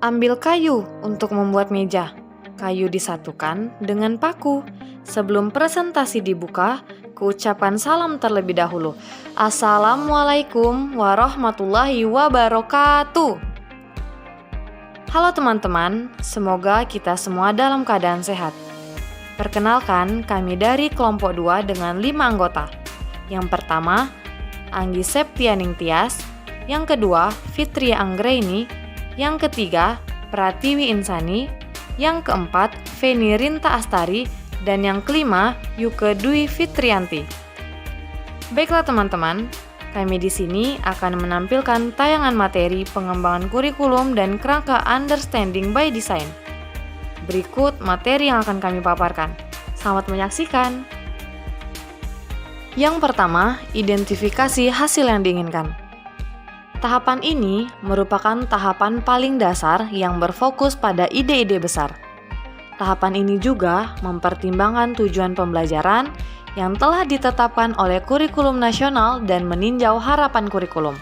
Ambil kayu untuk membuat meja. Kayu disatukan dengan paku. Sebelum presentasi dibuka, keucapan salam terlebih dahulu. Assalamualaikum warahmatullahi wabarakatuh. Halo teman-teman, semoga kita semua dalam keadaan sehat. Perkenalkan, kami dari kelompok 2 dengan 5 anggota. Yang pertama, Anggi Septianing Tias. Yang kedua, Fitri Anggraini. Yang ketiga, Pratiwi Insani. Yang keempat, Feni Rinta Astari. Dan yang kelima, Yuke Dwi Fitrianti. Baiklah teman-teman, kami di sini akan menampilkan tayangan materi pengembangan kurikulum dan kerangka understanding by design. Berikut materi yang akan kami paparkan. Selamat menyaksikan. Yang pertama, identifikasi hasil yang diinginkan. Tahapan ini merupakan tahapan paling dasar yang berfokus pada ide-ide besar. Tahapan ini juga mempertimbangkan tujuan pembelajaran yang telah ditetapkan oleh kurikulum nasional dan meninjau harapan kurikulum.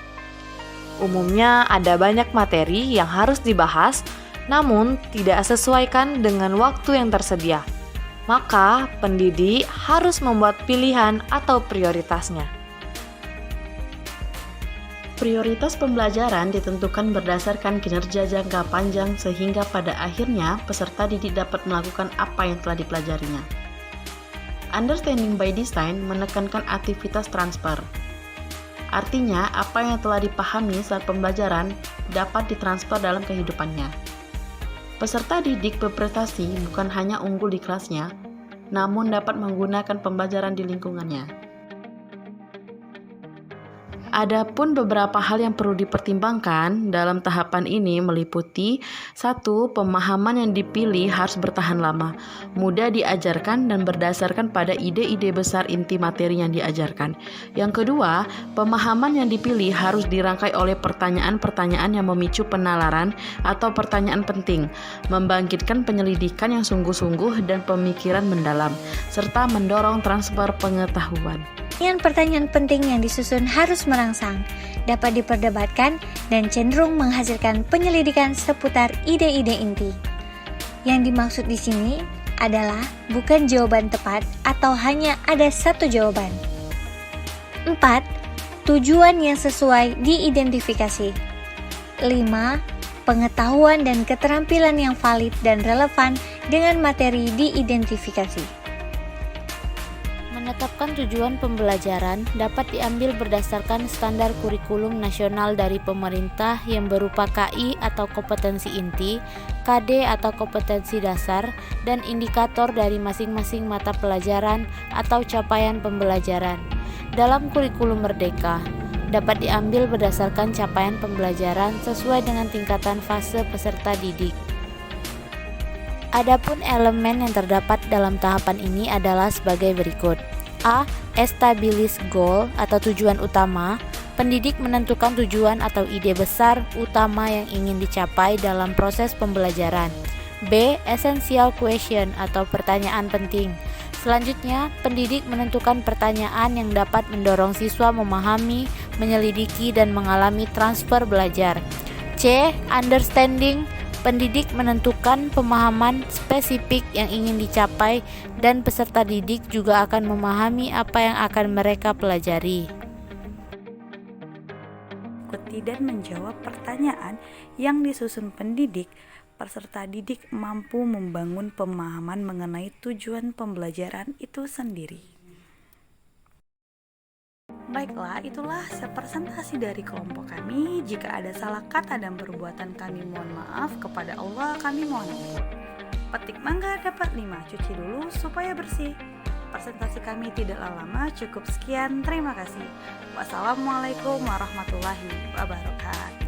Umumnya ada banyak materi yang harus dibahas, namun tidak sesuaikan dengan waktu yang tersedia. Maka, pendidik harus membuat pilihan atau prioritasnya. Prioritas pembelajaran ditentukan berdasarkan kinerja jangka panjang sehingga pada akhirnya peserta didik dapat melakukan apa yang telah dipelajarinya. Understanding by design menekankan aktivitas transfer. Artinya, apa yang telah dipahami saat pembelajaran dapat ditransfer dalam kehidupannya. Peserta didik berprestasi bukan hanya unggul di kelasnya, namun dapat menggunakan pembelajaran di lingkungannya. Adapun beberapa hal yang perlu dipertimbangkan dalam tahapan ini meliputi 1. Pemahaman yang dipilih harus bertahan lama, mudah diajarkan dan berdasarkan pada ide-ide besar inti materi yang diajarkan. Yang kedua, pemahaman yang dipilih harus dirangkai oleh pertanyaan-pertanyaan yang memicu penalaran atau pertanyaan penting, membangkitkan penyelidikan yang sungguh-sungguh dan pemikiran mendalam, serta mendorong transfer pengetahuan. Pertanyaan penting yang disusun harus merangsang, dapat diperdebatkan, dan cenderung menghasilkan penyelidikan seputar ide-ide inti. Yang dimaksud di sini adalah bukan jawaban tepat atau hanya ada satu jawaban. 4. Tujuan yang sesuai diidentifikasi. 5. Pengetahuan dan keterampilan yang valid dan relevan dengan materi diidentifikasi. Menetapkan tujuan pembelajaran dapat diambil berdasarkan standar kurikulum nasional dari pemerintah yang berupa KI atau kompetensi inti, KD atau kompetensi dasar, dan indikator dari masing-masing mata pelajaran atau capaian pembelajaran. Dalam kurikulum merdeka, dapat diambil berdasarkan capaian pembelajaran sesuai dengan tingkatan fase peserta didik. Adapun elemen yang terdapat dalam tahapan ini adalah sebagai berikut. A. Establish goal atau tujuan utama. Pendidik menentukan tujuan atau ide besar utama yang ingin dicapai dalam proses pembelajaran. B. Essential question atau pertanyaan penting. Selanjutnya, pendidik menentukan pertanyaan yang dapat mendorong siswa memahami, menyelidiki, dan mengalami transfer belajar. C. Understanding. Pendidik menentukan pemahaman spesifik yang ingin dicapai dan peserta didik juga akan memahami apa yang akan mereka pelajari. Ikuti dan menjawab pertanyaan yang disusun pendidik. Peserta didik mampu membangun pemahaman mengenai tujuan pembelajaran itu sendiri. Baiklah, itulah presentasi dari kelompok kami. Jika ada salah kata dan perbuatan kami mohon maaf. Kepada Allah kami mohon ampun. Petik mangga dapat 5, cuci dulu supaya bersih. Presentasi kami tidaklah lama, cukup sekian. Terima kasih. Wassalamualaikum warahmatullahi wabarakatuh.